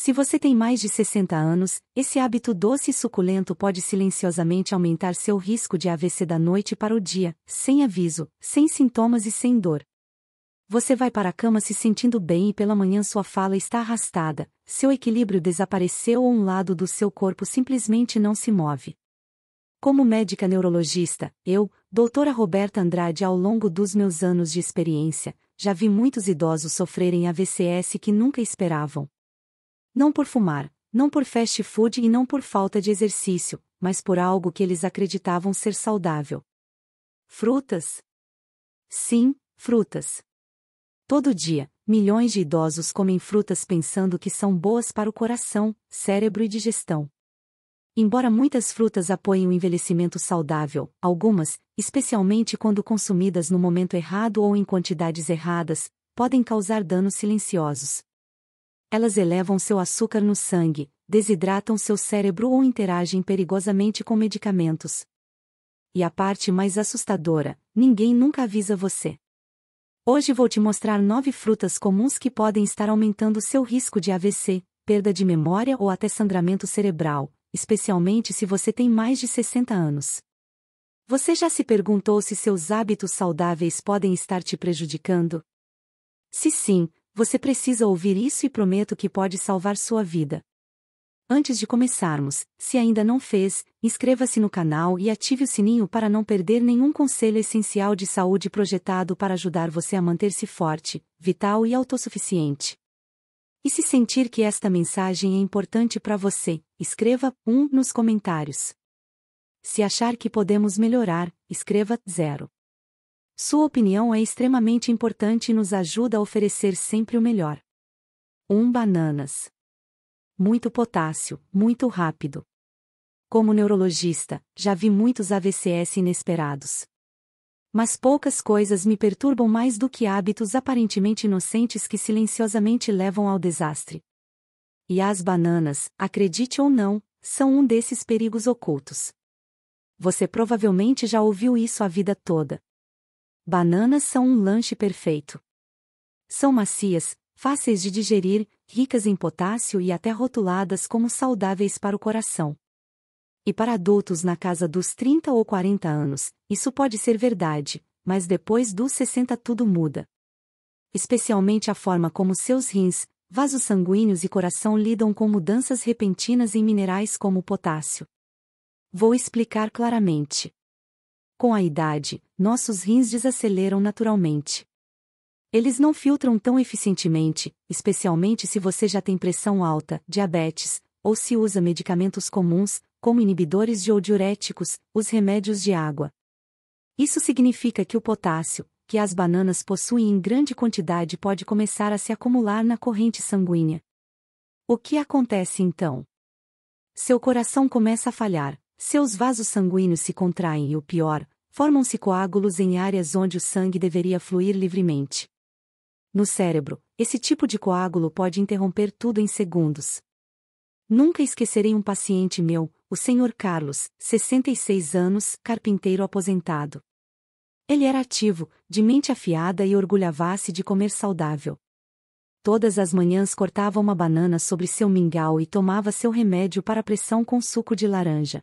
Se você tem mais de 60 anos, esse hábito doce e suculento pode silenciosamente aumentar seu risco de AVC da noite para o dia, sem aviso, sem sintomas e sem dor. Você vai para a cama se sentindo bem e pela manhã sua fala está arrastada, seu equilíbrio desapareceu ou um lado do seu corpo simplesmente não se move. Como médica neurologista, eu, doutora Roberta Andrade, ao longo dos meus anos de experiência, já vi muitos idosos sofrerem AVCs que nunca esperavam. Não por fumar, não por fast food e não por falta de exercício, mas por algo que eles acreditavam ser saudável. Frutas? Sim, frutas. Todo dia, milhões de idosos comem frutas pensando que são boas para o coração, cérebro e digestão. Embora muitas frutas apoiem o envelhecimento saudável, algumas, especialmente quando consumidas no momento errado ou em quantidades erradas, podem causar danos silenciosos. Elas elevam seu açúcar no sangue, desidratam seu cérebro ou interagem perigosamente com medicamentos. E a parte mais assustadora, ninguém nunca avisa você. Hoje vou te mostrar 9 frutas comuns que podem estar aumentando seu risco de AVC, perda de memória ou até sangramento cerebral, especialmente se você tem mais de 60 anos. Você já se perguntou se seus hábitos saudáveis podem estar te prejudicando? Se sim, você precisa ouvir isso e prometo que pode salvar sua vida. Antes de começarmos, se ainda não fez, inscreva-se no canal e ative o sininho para não perder nenhum conselho essencial de saúde projetado para ajudar você a manter-se forte, vital e autossuficiente. E se sentir que esta mensagem é importante para você, escreva 1 nos comentários. Se achar que podemos melhorar, escreva 0. Sua opinião é extremamente importante e nos ajuda a oferecer sempre o melhor. 1. Bananas. Muito potássio, muito rápido. Como neurologista, já vi muitos AVCs inesperados. Mas poucas coisas me perturbam mais do que hábitos aparentemente inocentes que silenciosamente levam ao desastre. E as bananas, acredite ou não, são um desses perigos ocultos. Você provavelmente já ouviu isso a vida toda. Bananas são um lanche perfeito. São macias, fáceis de digerir, ricas em potássio e até rotuladas como saudáveis para o coração. E para adultos na casa dos 30 ou 40 anos, isso pode ser verdade, mas depois dos 60 tudo muda. Especialmente a forma como seus rins, vasos sanguíneos e coração lidam com mudanças repentinas em minerais como o potássio. Vou explicar claramente. Com a idade, nossos rins desaceleram naturalmente. Eles não filtram tão eficientemente, especialmente se você já tem pressão alta, diabetes, ou se usa medicamentos comuns, como inibidores ou diuréticos, os remédios de água. Isso significa que o potássio, que as bananas possuem em grande quantidade, pode começar a se acumular na corrente sanguínea. O que acontece então? Seu coração começa a falhar, seus vasos sanguíneos se contraem e o pior, formam-se coágulos em áreas onde o sangue deveria fluir livremente. No cérebro, esse tipo de coágulo pode interromper tudo em segundos. Nunca esquecerei um paciente meu, o Sr. Carlos, 66 anos, carpinteiro aposentado. Ele era ativo, de mente afiada e orgulhava-se de comer saudável. Todas as manhãs cortava uma banana sobre seu mingau e tomava seu remédio para a pressão com suco de laranja.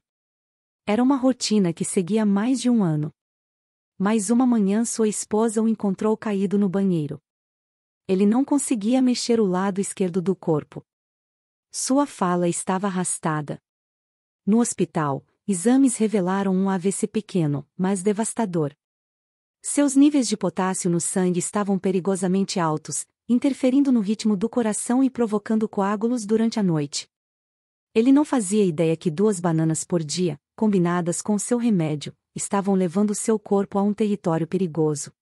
Era uma rotina que seguia há mais de um ano. Mas uma manhã sua esposa o encontrou caído no banheiro. Ele não conseguia mexer o lado esquerdo do corpo. Sua fala estava arrastada. No hospital, exames revelaram um AVC pequeno, mas devastador. Seus níveis de potássio no sangue estavam perigosamente altos, interferindo no ritmo do coração e provocando coágulos durante a noite. Ele não fazia ideia que 2 bananas por dia, combinadas com seu remédio, estavam levando seu corpo a um território perigoso.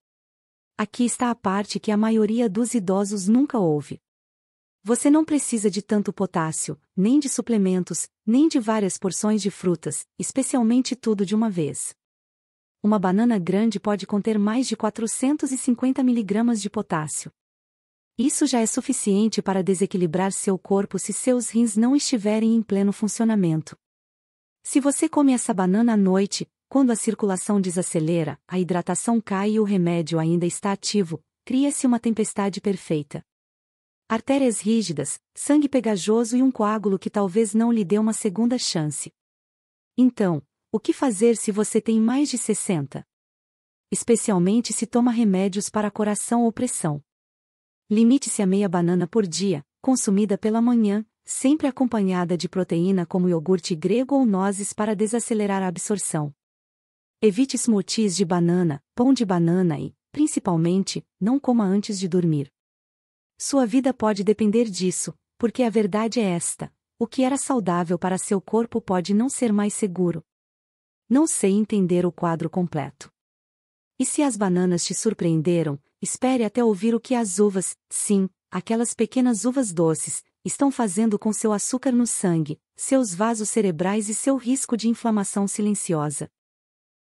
Aqui está a parte que a maioria dos idosos nunca ouve. Você não precisa de tanto potássio, nem de suplementos, nem de várias porções de frutas, especialmente tudo de uma vez. Uma banana grande pode conter mais de 450 mg de potássio. Isso já é suficiente para desequilibrar seu corpo se seus rins não estiverem em pleno funcionamento. Se você come essa banana à noite, quando a circulação desacelera, a hidratação cai e o remédio ainda está ativo, cria-se uma tempestade perfeita. Artérias rígidas, sangue pegajoso e um coágulo que talvez não lhe dê uma segunda chance. Então, o que fazer se você tem mais de 60? Especialmente se toma remédios para coração ou pressão. Limite-se a meia banana por dia, consumida pela manhã, sempre acompanhada de proteína como iogurte grego ou nozes para desacelerar a absorção. Evite smoothies de banana, pão de banana e, principalmente, não coma antes de dormir. Sua vida pode depender disso, porque a verdade é esta: o que era saudável para seu corpo pode não ser mais seguro. Não sei entender o quadro completo. E se as bananas te surpreenderam, espere até ouvir o que as uvas, sim, aquelas pequenas uvas doces, estão fazendo com seu açúcar no sangue, seus vasos cerebrais e seu risco de inflamação silenciosa.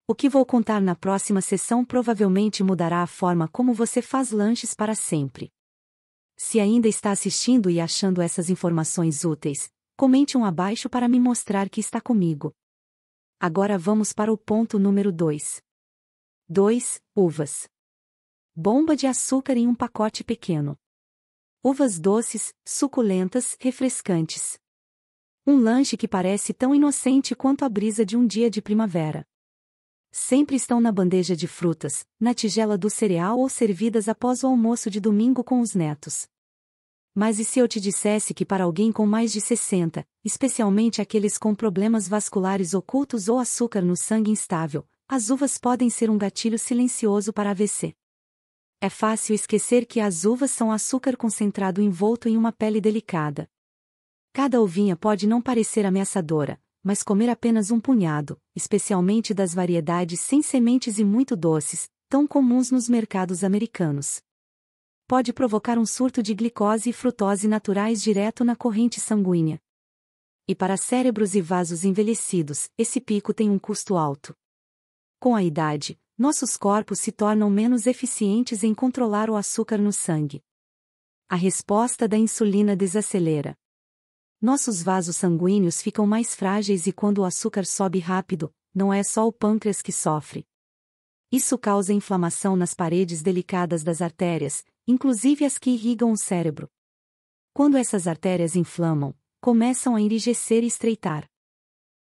O que vou contar na próxima sessão provavelmente mudará a forma como você faz lanches para sempre. Se ainda está assistindo e achando essas informações úteis, comente um abaixo para me mostrar que está comigo. Agora vamos para o ponto número 2. 2. Uvas. Bomba de açúcar em um pacote pequeno. Uvas doces, suculentas, refrescantes. Um lanche que parece tão inocente quanto a brisa de um dia de primavera. Sempre estão na bandeja de frutas, na tigela do cereal ou servidas após o almoço de domingo com os netos. Mas e se eu te dissesse que para alguém com mais de 60, especialmente aqueles com problemas vasculares ocultos ou açúcar no sangue instável, as uvas podem ser um gatilho silencioso para AVC? É fácil esquecer que as uvas são açúcar concentrado envolto em uma pele delicada. Cada uvinha pode não parecer ameaçadora, mas comer apenas um punhado, especialmente das variedades sem sementes e muito doces, tão comuns nos mercados americanos, pode provocar um surto de glicose e frutose naturais direto na corrente sanguínea. E para cérebros e vasos envelhecidos, esse pico tem um custo alto. Com a idade, nossos corpos se tornam menos eficientes em controlar o açúcar no sangue. A resposta da insulina desacelera. Nossos vasos sanguíneos ficam mais frágeis e quando o açúcar sobe rápido, não é só o pâncreas que sofre. Isso causa inflamação nas paredes delicadas das artérias, inclusive as que irrigam o cérebro. Quando essas artérias inflamam, começam a enrijecer e estreitar.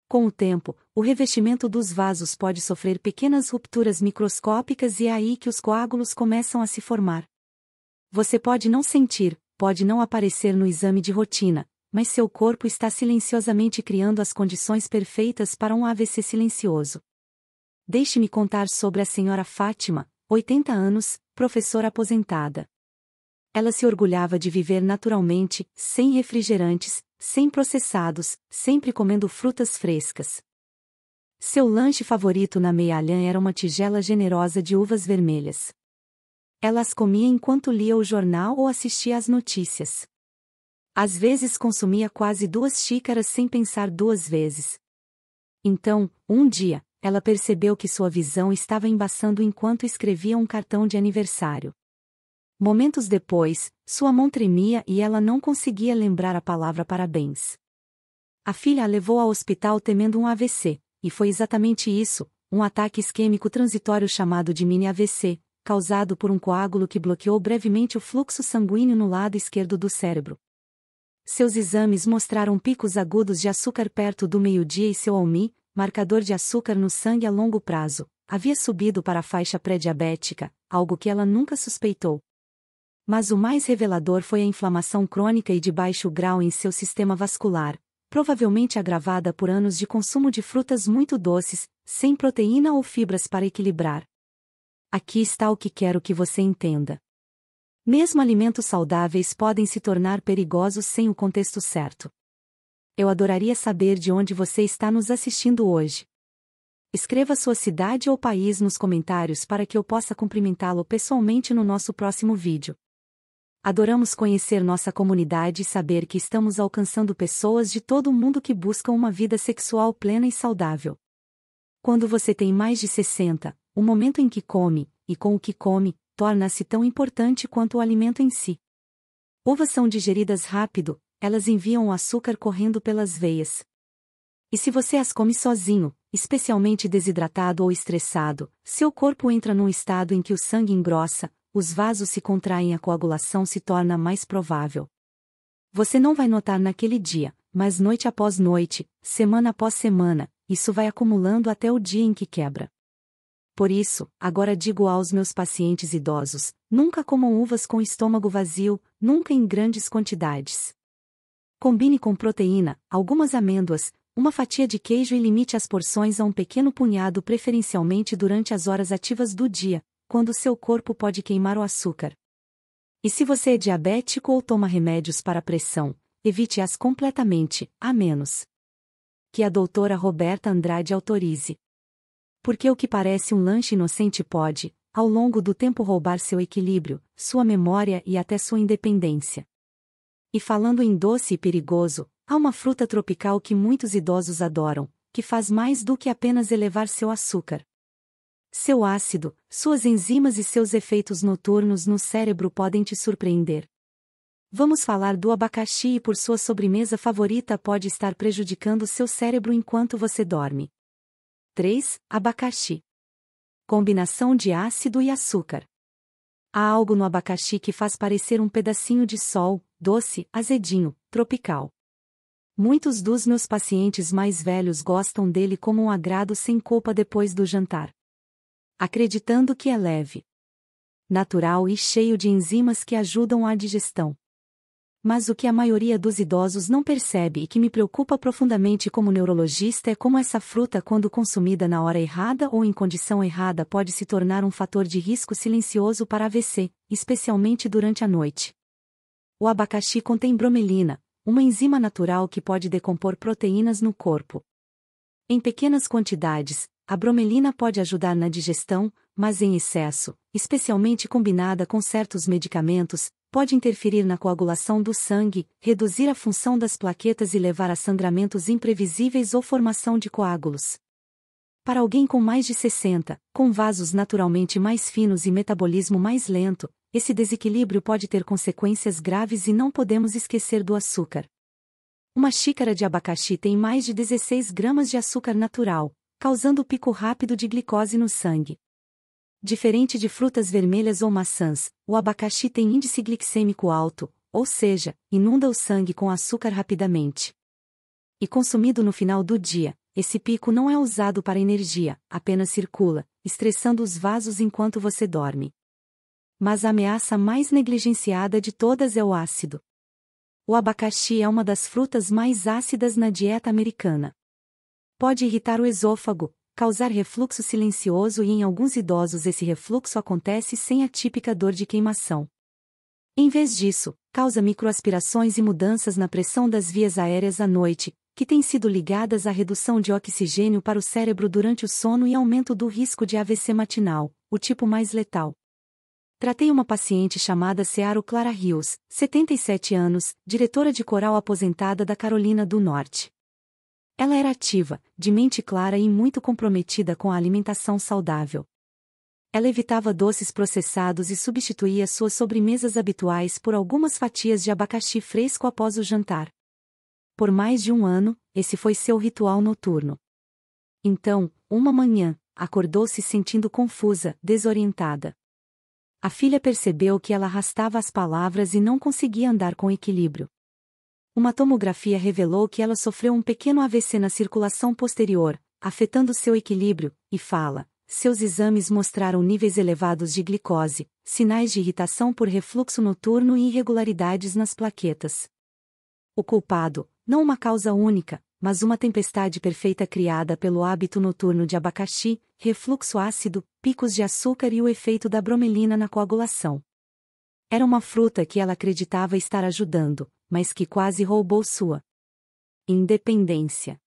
Com o tempo, o revestimento dos vasos pode sofrer pequenas rupturas microscópicas e é aí que os coágulos começam a se formar. Você pode não sentir, pode não aparecer no exame de rotina, mas seu corpo está silenciosamente criando as condições perfeitas para um AVC silencioso. Deixe-me contar sobre a senhora Fátima, 80 anos, professora aposentada. Ela se orgulhava de viver naturalmente, sem refrigerantes, sem processados, sempre comendo frutas frescas. Seu lanche favorito na meia-alhã era uma tigela generosa de uvas vermelhas. Ela as comia enquanto lia o jornal ou assistia às notícias. Às vezes consumia quase 2 xícaras sem pensar 2 vezes. Então, um dia, ela percebeu que sua visão estava embaçando enquanto escrevia um cartão de aniversário. Momentos depois, sua mão tremia e ela não conseguia lembrar a palavra parabéns. A filha a levou ao hospital temendo um AVC, e foi exatamente isso, um ataque isquêmico transitório chamado de mini-AVC, causado por um coágulo que bloqueou brevemente o fluxo sanguíneo no lado esquerdo do cérebro. Seus exames mostraram picos agudos de açúcar perto do meio-dia e seu ALMI, marcador de açúcar no sangue a longo prazo, havia subido para a faixa pré-diabética, algo que ela nunca suspeitou. Mas o mais revelador foi a inflamação crônica e de baixo grau em seu sistema vascular, provavelmente agravada por anos de consumo de frutas muito doces, sem proteína ou fibras para equilibrar. Aqui está o que quero que você entenda. Mesmo alimentos saudáveis podem se tornar perigosos sem o contexto certo. Eu adoraria saber de onde você está nos assistindo hoje. Escreva sua cidade ou país nos comentários para que eu possa cumprimentá-lo pessoalmente no nosso próximo vídeo. Adoramos conhecer nossa comunidade e saber que estamos alcançando pessoas de todo o mundo que buscam uma vida sexual plena e saudável. Quando você tem mais de 60, o momento em que come, e com o que come, torna-se tão importante quanto o alimento em si. Uvas são digeridas rápido, elas enviam o açúcar correndo pelas veias. E se você as come sozinho, especialmente desidratado ou estressado, seu corpo entra num estado em que o sangue engrossa, os vasos se contraem e a coagulação se torna mais provável. Você não vai notar naquele dia, mas noite após noite, semana após semana, isso vai acumulando até o dia em que quebra. Por isso, agora digo aos meus pacientes idosos: nunca comam uvas com estômago vazio, nunca em grandes quantidades. Combine com proteína, algumas amêndoas, uma fatia de queijo e limite as porções a um pequeno punhado, preferencialmente durante as horas ativas do dia, quando seu corpo pode queimar o açúcar. E se você é diabético ou toma remédios para pressão, evite-as completamente, a menos que a doutora Roberta Andrade autorize. Porque o que parece um lanche inocente pode, ao longo do tempo, roubar seu equilíbrio, sua memória e até sua independência. E falando em doce e perigoso, há uma fruta tropical que muitos idosos adoram, que faz mais do que apenas elevar seu açúcar. Seu ácido, suas enzimas e seus efeitos noturnos no cérebro podem te surpreender. Vamos falar do abacaxi, e por sua sobremesa favorita pode estar prejudicando seu cérebro enquanto você dorme. 3. Abacaxi. Combinação de ácido e açúcar. Há algo no abacaxi que faz parecer um pedacinho de sol, doce, azedinho, tropical. Muitos dos meus pacientes mais velhos gostam dele como um agrado sem culpa depois do jantar, acreditando que é leve, natural e cheio de enzimas que ajudam a digestão. Mas o que a maioria dos idosos não percebe e que me preocupa profundamente como neurologista é como essa fruta, quando consumida na hora errada ou em condição errada, pode se tornar um fator de risco silencioso para AVC, especialmente durante a noite. O abacaxi contém bromelina, uma enzima natural que pode decompor proteínas no corpo. Em pequenas quantidades, a bromelina pode ajudar na digestão, mas em excesso, especialmente combinada com certos medicamentos, pode interferir na coagulação do sangue, reduzir a função das plaquetas e levar a sangramentos imprevisíveis ou formação de coágulos. Para alguém com mais de 60, com vasos naturalmente mais finos e metabolismo mais lento, esse desequilíbrio pode ter consequências graves e não podemos esquecer do açúcar. Uma xícara de abacaxi tem mais de 16 gramas de açúcar natural, causando pico rápido de glicose no sangue. Diferente de frutas vermelhas ou maçãs, o abacaxi tem índice glicêmico alto, ou seja, inunda o sangue com açúcar rapidamente. E consumido no final do dia, esse pico não é usado para energia, apenas circula, estressando os vasos enquanto você dorme. Mas a ameaça mais negligenciada de todas é o ácido. O abacaxi é uma das frutas mais ácidas na dieta americana. Pode irritar o esôfago, causar refluxo silencioso e em alguns idosos esse refluxo acontece sem a típica dor de queimação. Em vez disso, causa microaspirações e mudanças na pressão das vias aéreas à noite, que têm sido ligadas à redução de oxigênio para o cérebro durante o sono e aumento do risco de AVC matinal, o tipo mais letal. Tratei uma paciente chamada Searo Clara Rios, 77 anos, diretora de coral aposentada da Carolina do Norte. Ela era ativa, de mente clara e muito comprometida com a alimentação saudável. Ela evitava doces processados e substituía suas sobremesas habituais por algumas fatias de abacaxi fresco após o jantar. Por mais de um ano, esse foi seu ritual noturno. Então, uma manhã, acordou-se sentindo confusa, desorientada. A filha percebeu que ela arrastava as palavras e não conseguia andar com equilíbrio. Uma tomografia revelou que ela sofreu um pequeno AVC na circulação posterior, afetando seu equilíbrio e fala. Seus exames mostraram níveis elevados de glicose, sinais de irritação por refluxo noturno e irregularidades nas plaquetas. O culpado, não uma causa única, mas uma tempestade perfeita criada pelo hábito noturno de abacaxi, refluxo ácido, picos de açúcar e o efeito da bromelina na coagulação. Era uma fruta que ela acreditava estar ajudando, mas que quase roubou sua independência.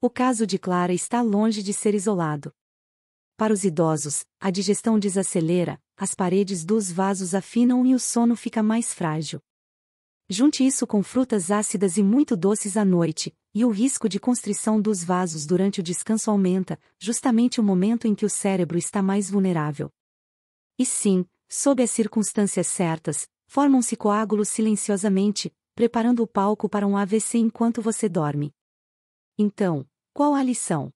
O caso de Clara está longe de ser isolado. Para os idosos, a digestão desacelera, as paredes dos vasos afinam e o sono fica mais frágil. Junte isso com frutas ácidas e muito doces à noite, e o risco de constrição dos vasos durante o descanso aumenta, justamente o momento em que o cérebro está mais vulnerável. E sim, sob as circunstâncias certas, formam-se coágulos silenciosamente, preparando o palco para um AVC enquanto você dorme. Então, qual a lição?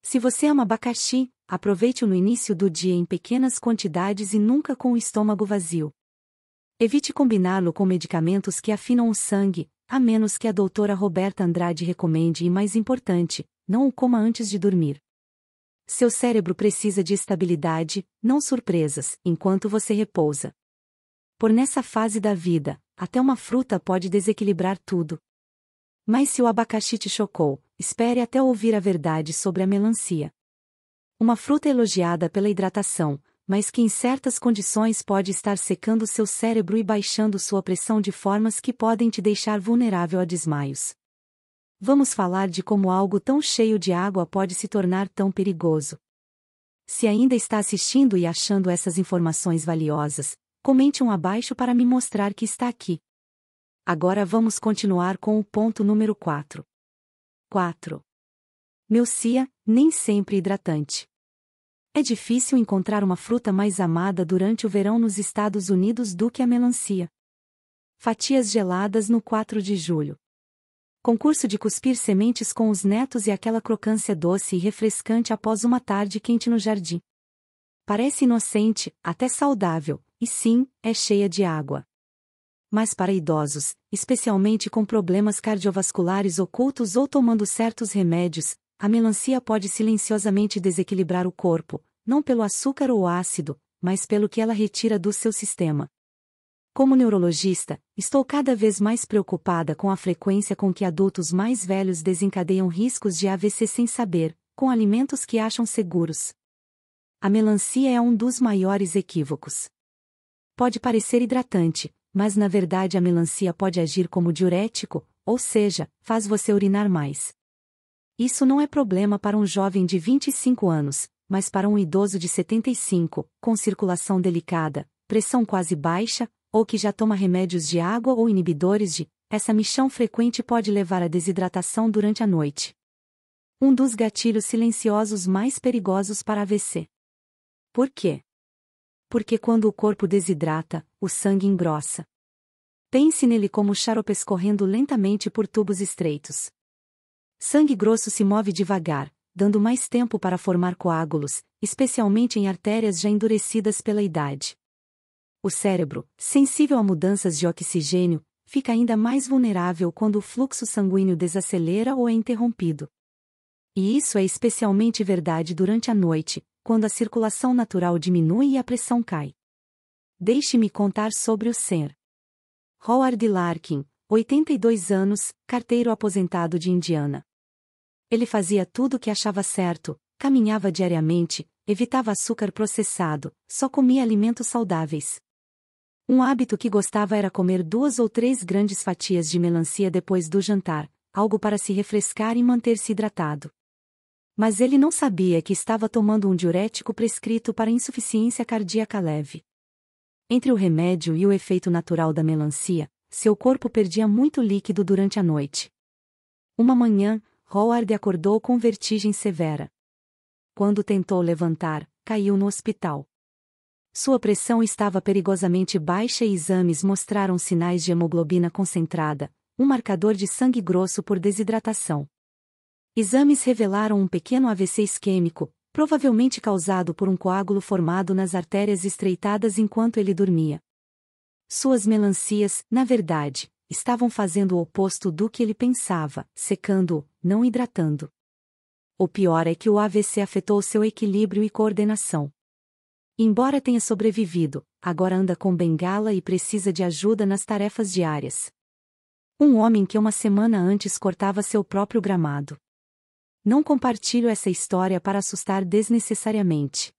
Se você ama abacaxi, aproveite-o no início do dia em pequenas quantidades e nunca com o estômago vazio. Evite combiná-lo com medicamentos que afinam o sangue, a menos que a doutora Roberta Andrade recomende e, mais importante, não o coma antes de dormir. Seu cérebro precisa de estabilidade, não surpresas, enquanto você repousa. Por nessa fase da vida, até uma fruta pode desequilibrar tudo. Mas se o abacaxi te chocou, espere até ouvir a verdade sobre a melancia. Uma fruta elogiada pela hidratação, mas que em certas condições pode estar secando seu cérebro e baixando sua pressão de formas que podem te deixar vulnerável a desmaios. Vamos falar de como algo tão cheio de água pode se tornar tão perigoso. Se ainda está assistindo e achando essas informações valiosas, comente um abaixo para me mostrar que está aqui. Agora vamos continuar com o ponto número 4. 4. Melancia, nem sempre hidratante. É difícil encontrar uma fruta mais amada durante o verão nos Estados Unidos do que a melancia. Fatias geladas no 4 de julho. Concurso de cuspir sementes com os netos e aquela crocância doce e refrescante após uma tarde quente no jardim. Parece inocente, até saudável, e sim, é cheia de água. Mas para idosos, especialmente com problemas cardiovasculares ocultos ou tomando certos remédios, a melancia pode silenciosamente desequilibrar o corpo, não pelo açúcar ou ácido, mas pelo que ela retira do seu sistema. Como neurologista, estou cada vez mais preocupada com a frequência com que adultos mais velhos desencadeiam riscos de AVC sem saber, com alimentos que acham seguros. A melancia é um dos maiores equívocos. Pode parecer hidratante, mas na verdade a melancia pode agir como diurético, ou seja, faz você urinar mais. Isso não é problema para um jovem de 25 anos, mas para um idoso de 75, com circulação delicada, pressão quase baixa, ou que já toma remédios de água ou inibidores de, essa micção frequente pode levar à desidratação durante a noite. Um dos gatilhos silenciosos mais perigosos para AVC. Por quê? Porque quando o corpo desidrata, o sangue engrossa. Pense nele como xarope escorrendo lentamente por tubos estreitos. Sangue grosso se move devagar, dando mais tempo para formar coágulos, especialmente em artérias já endurecidas pela idade. O cérebro, sensível a mudanças de oxigênio, fica ainda mais vulnerável quando o fluxo sanguíneo desacelera ou é interrompido. E isso é especialmente verdade durante a noite, quando a circulação natural diminui e a pressão cai. Deixe-me contar sobre o Sr. Howard Larkin, 82 anos, carteiro aposentado de Indiana. Ele fazia tudo o que achava certo, caminhava diariamente, evitava açúcar processado, só comia alimentos saudáveis. Um hábito que gostava era comer 2 ou 3 grandes fatias de melancia depois do jantar, algo para se refrescar e manter-se hidratado. Mas ele não sabia que estava tomando um diurético prescrito para insuficiência cardíaca leve. Entre o remédio e o efeito natural da melancia, seu corpo perdia muito líquido durante a noite. Uma manhã, Howard acordou com vertigem severa. Quando tentou levantar, caiu no hospital. Sua pressão estava perigosamente baixa e exames mostraram sinais de hemoglobina concentrada, um marcador de sangue grosso por desidratação. Exames revelaram um pequeno AVC isquêmico, provavelmente causado por um coágulo formado nas artérias estreitadas enquanto ele dormia. Suas melancias, na verdade, estavam fazendo o oposto do que ele pensava, secando-o, não hidratando. O pior é que o AVC afetou seu equilíbrio e coordenação. Embora tenha sobrevivido, agora anda com bengala e precisa de ajuda nas tarefas diárias. Um homem que uma semana antes cortava seu próprio gramado. Não compartilho essa história para assustar desnecessariamente.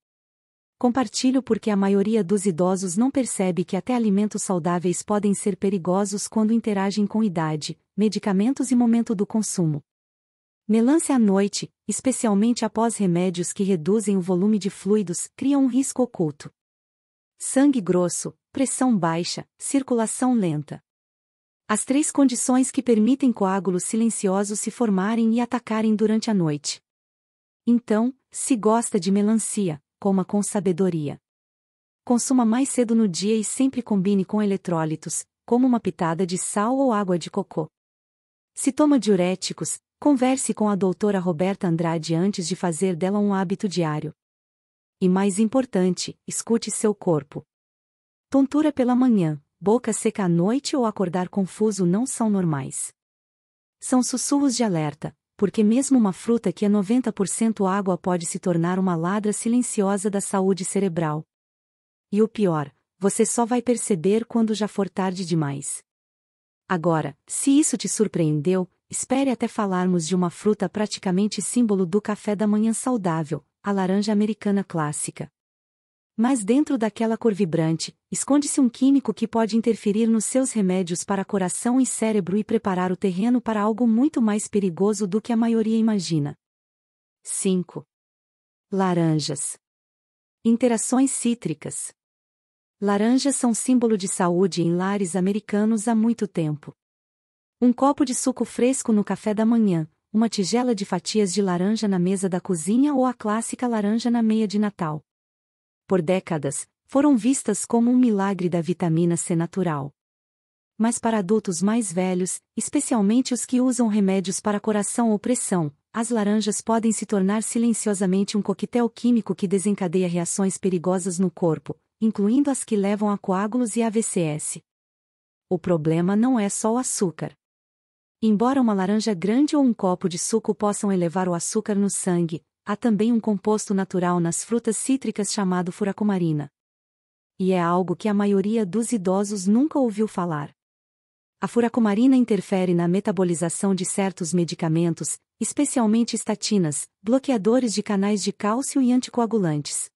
Compartilho porque a maioria dos idosos não percebe que até alimentos saudáveis podem ser perigosos quando interagem com idade, medicamentos e momento do consumo. Melancia à noite, especialmente após remédios que reduzem o volume de fluidos, cria um risco oculto. Sangue grosso, pressão baixa, circulação lenta. As 3 condições que permitem coágulos silenciosos se formarem e atacarem durante a noite. Então, se gosta de melancia, coma com sabedoria. Consuma mais cedo no dia e sempre combine com eletrólitos, como uma pitada de sal ou água de cocô. Se toma diuréticos, converse com a doutora Roberta Andrade antes de fazer dela um hábito diário. E mais importante, escute seu corpo. Tontura pela manhã, boca seca à noite ou acordar confuso não são normais. São sussurros de alerta, porque mesmo uma fruta que é 90% água pode se tornar uma ladra silenciosa da saúde cerebral. E o pior, você só vai perceber quando já for tarde demais. Agora, se isso te surpreendeu, espere até falarmos de uma fruta praticamente símbolo do café da manhã saudável, a laranja americana clássica. Mas dentro daquela cor vibrante, esconde-se um químico que pode interferir nos seus remédios para coração e cérebro e preparar o terreno para algo muito mais perigoso do que a maioria imagina. 5. Laranjas. Interações cítricas. Laranjas são símbolo de saúde em lares americanos há muito tempo. Um copo de suco fresco no café da manhã, uma tigela de fatias de laranja na mesa da cozinha ou a clássica laranja na meia de Natal. Por décadas, foram vistas como um milagre da vitamina C natural. Mas para adultos mais velhos, especialmente os que usam remédios para coração ou pressão, as laranjas podem se tornar silenciosamente um coquetel químico que desencadeia reações perigosas no corpo, incluindo as que levam a coágulos e AVCs. O problema não é só o açúcar. Embora uma laranja grande ou um copo de suco possam elevar o açúcar no sangue, há também um composto natural nas frutas cítricas chamado furacumarina. E é algo que a maioria dos idosos nunca ouviu falar. A furacumarina interfere na metabolização de certos medicamentos, especialmente estatinas, bloqueadores de canais de cálcio e anticoagulantes.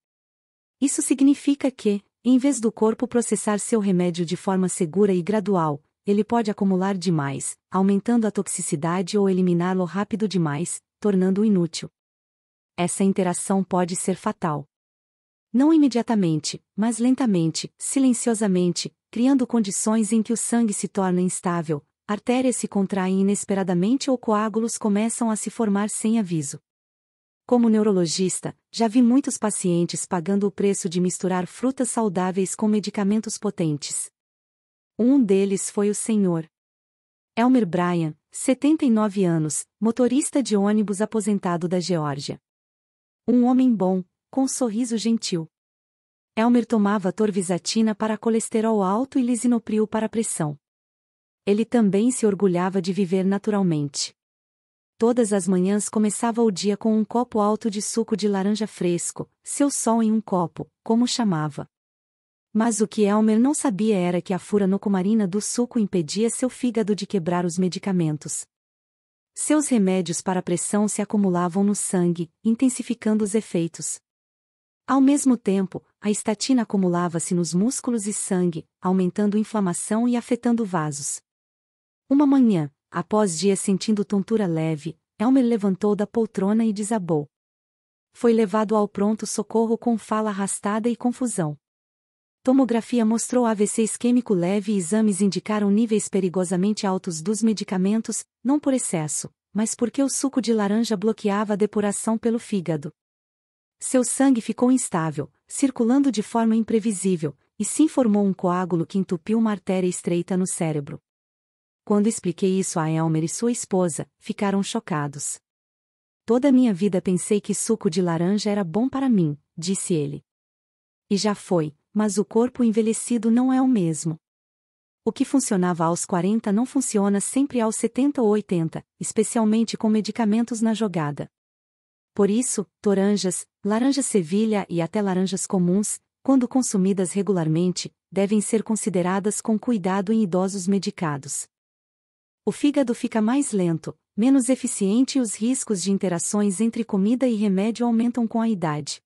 Isso significa que, em vez do corpo processar seu remédio de forma segura e gradual, ele pode acumular demais, aumentando a toxicidade ou eliminá-lo rápido demais, tornando-o inútil. Essa interação pode ser fatal. Não imediatamente, mas lentamente, silenciosamente, criando condições em que o sangue se torna instável, artérias se contraem inesperadamente ou coágulos começam a se formar sem aviso. Como neurologista, já vi muitos pacientes pagando o preço de misturar frutas saudáveis com medicamentos potentes. Um deles foi o Sr. Elmer Bryan, 79 anos, motorista de ônibus aposentado da Geórgia. Um homem bom, com um sorriso gentil. Elmer tomava torvizatina para colesterol alto e lisinopril para pressão. Ele também se orgulhava de viver naturalmente. Todas as manhãs começava o dia com um copo alto de suco de laranja fresco, seu sol em um copo, como chamava. Mas o que Elmer não sabia era que a furanocumarina do suco impedia seu fígado de quebrar os medicamentos. Seus remédios para pressão se acumulavam no sangue, intensificando os efeitos. Ao mesmo tempo, a estatina acumulava-se nos músculos e sangue, aumentando inflamação e afetando vasos. Uma manhã, após dias sentindo tontura leve, Elmer levantou da poltrona e desabou. Foi levado ao pronto-socorro com fala arrastada e confusão. Tomografia mostrou AVC isquêmico leve e exames indicaram níveis perigosamente altos dos medicamentos, não por excesso, mas porque o suco de laranja bloqueava a depuração pelo fígado. Seu sangue ficou instável, circulando de forma imprevisível, e se formou um coágulo que entupiu uma artéria estreita no cérebro. Quando expliquei isso a Elmer e sua esposa, ficaram chocados. Toda a minha vida pensei que suco de laranja era bom para mim, disse ele. E já foi, mas o corpo envelhecido não é o mesmo. O que funcionava aos 40 não funciona sempre aos 70 ou 80, especialmente com medicamentos na jogada. Por isso, toranjas, laranja sevilha e até laranjas comuns, quando consumidas regularmente, devem ser consideradas com cuidado em idosos medicados. O fígado fica mais lento, menos eficiente e os riscos de interações entre comida e remédio aumentam com a idade.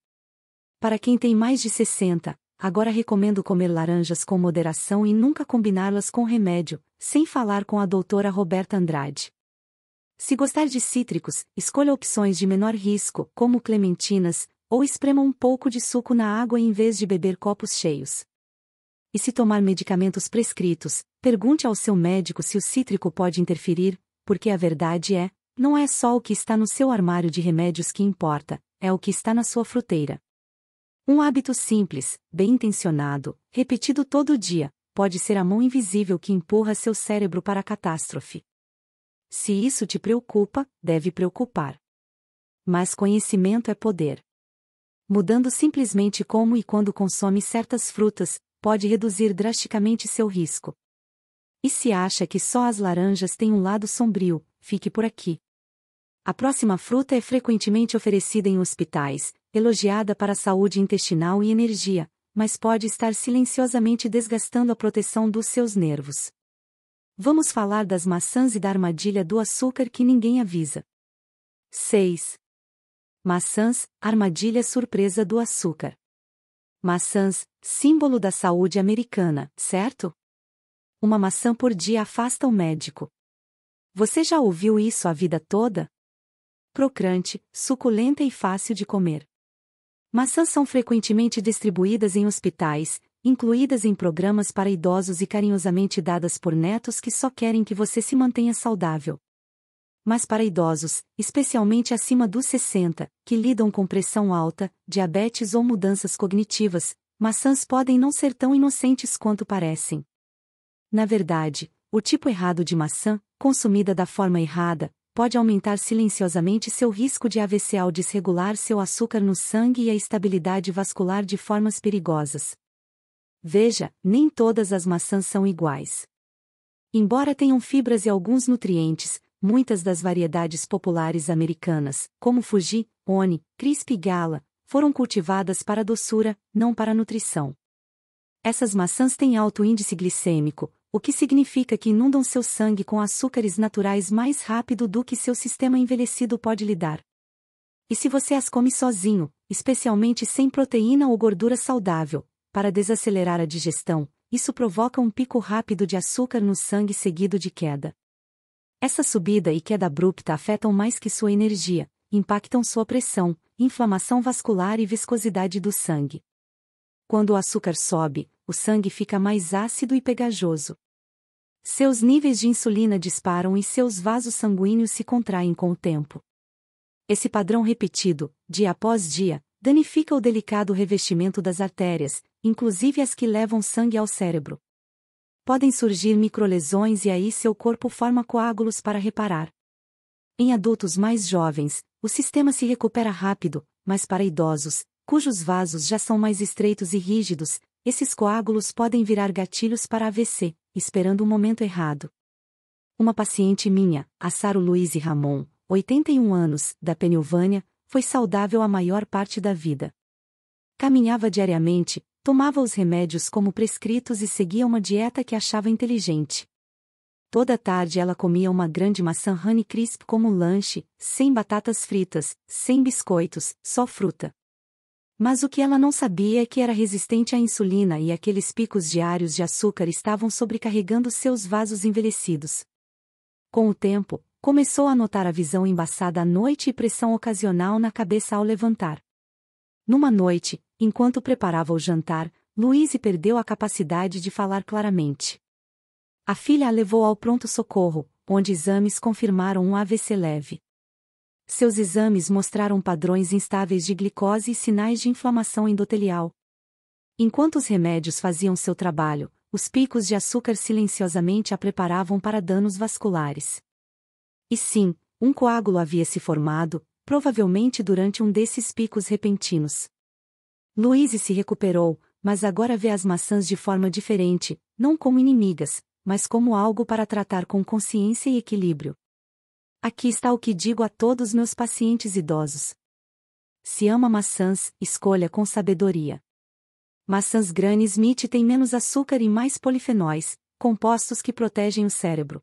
Para quem tem mais de 60, agora recomendo comer laranjas com moderação e nunca combiná-las com remédio, sem falar com a doutora Roberta Andrade. Se gostar de cítricos, escolha opções de menor risco, como clementinas, ou esprema um pouco de suco na água em vez de beber copos cheios. E se tomar medicamentos prescritos, pergunte ao seu médico se o cítrico pode interferir, porque a verdade é, não é só o que está no seu armário de remédios que importa, é o que está na sua fruteira. Um hábito simples, bem intencionado, repetido todo dia, pode ser a mão invisível que empurra seu cérebro para a catástrofe. Se isso te preocupa, deve preocupar. Mas conhecimento é poder. Mudando simplesmente como e quando consome certas frutas, pode reduzir drasticamente seu risco. E se acha que só as laranjas têm um lado sombrio, fique por aqui. A próxima fruta é frequentemente oferecida em hospitais, elogiada para a saúde intestinal e energia, mas pode estar silenciosamente desgastando a proteção dos seus nervos. Vamos falar das maçãs e da armadilha do açúcar que ninguém avisa. 6. Maçãs, armadilha surpresa do açúcar. Maçãs, símbolo da saúde americana, certo? Uma maçã por dia afasta o médico. Você já ouviu isso a vida toda? Crocante, suculenta e fácil de comer. Maçãs são frequentemente distribuídas em hospitais, incluídas em programas para idosos e carinhosamente dadas por netos que só querem que você se mantenha saudável. Mas para idosos, especialmente acima dos 60, que lidam com pressão alta, diabetes ou mudanças cognitivas, maçãs podem não ser tão inocentes quanto parecem. Na verdade, o tipo errado de maçã, consumida da forma errada, pode aumentar silenciosamente seu risco de AVC ao desregular seu açúcar no sangue e a estabilidade vascular de formas perigosas. Veja, nem todas as maçãs são iguais. Embora tenham fibras e alguns nutrientes, muitas das variedades populares americanas, como Fuji, Oni, Crisp e Gala, foram cultivadas para doçura, não para nutrição. Essas maçãs têm alto índice glicêmico, o que significa que inundam seu sangue com açúcares naturais mais rápido do que seu sistema envelhecido pode lidar. E se você as come sozinho, especialmente sem proteína ou gordura saudável, para desacelerar a digestão, isso provoca um pico rápido de açúcar no sangue seguido de queda. Essa subida e queda abrupta afetam mais que sua energia, impactam sua pressão, inflamação vascular e viscosidade do sangue. Quando o açúcar sobe, o sangue fica mais ácido e pegajoso. Seus níveis de insulina disparam e seus vasos sanguíneos se contraem com o tempo. Esse padrão repetido, dia após dia, danifica o delicado revestimento das artérias, inclusive as que levam sangue ao cérebro. Podem surgir microlesões e aí seu corpo forma coágulos para reparar. Em adultos mais jovens, o sistema se recupera rápido, mas para idosos, cujos vasos já são mais estreitos e rígidos, esses coágulos podem virar gatilhos para AVC, esperando o momento errado. Uma paciente minha, a Saro Luiz Ramon, 81 anos, da Pensilvânia, foi saudável a maior parte da vida. Caminhava diariamente, tomava os remédios como prescritos e seguia uma dieta que achava inteligente. Toda tarde ela comia uma grande maçã Honeycrisp como lanche, sem batatas fritas, sem biscoitos, só fruta. Mas o que ela não sabia é que era resistente à insulina e aqueles picos diários de açúcar estavam sobrecarregando seus vasos envelhecidos. Com o tempo, começou a notar a visão embaçada à noite e pressão ocasional na cabeça ao levantar. Numa noite, enquanto preparava o jantar, Louise perdeu a capacidade de falar claramente. A filha a levou ao pronto-socorro, onde exames confirmaram um AVC leve. Seus exames mostraram padrões instáveis de glicose e sinais de inflamação endotelial. Enquanto os remédios faziam seu trabalho, os picos de açúcar silenciosamente a preparavam para danos vasculares. E sim, um coágulo havia se formado, provavelmente durante um desses picos repentinos. Louise se recuperou, mas agora vê as maçãs de forma diferente, não como inimigas, mas como algo para tratar com consciência e equilíbrio. Aqui está o que digo a todos meus pacientes idosos. Se ama maçãs, escolha com sabedoria. Maçãs Granny Smith têm menos açúcar e mais polifenóis, compostos que protegem o cérebro.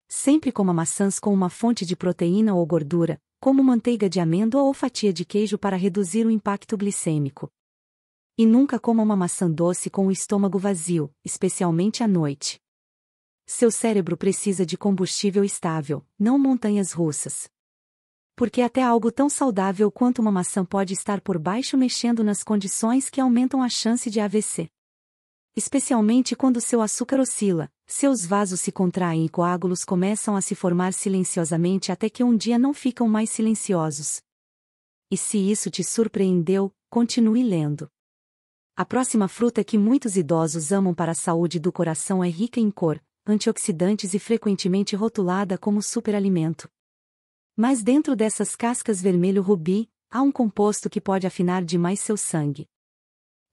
Sempre coma maçãs com uma fonte de proteína ou gordura, como manteiga de amêndoa ou fatia de queijo para reduzir o impacto glicêmico. E nunca coma uma maçã doce com o estômago vazio, especialmente à noite. Seu cérebro precisa de combustível estável, não montanhas russas. Porque até algo tão saudável quanto uma maçã pode estar por baixo mexendo nas condições que aumentam a chance de AVC. Especialmente quando seu açúcar oscila, seus vasos se contraem e coágulos começam a se formar silenciosamente até que um dia não ficam mais silenciosos. E se isso te surpreendeu, continue lendo. A próxima fruta que muitos idosos amam para a saúde do coração é rica em cor, antioxidantes e frequentemente rotulada como superalimento. Mas dentro dessas cascas vermelho rubi, há um composto que pode afinar demais seu sangue.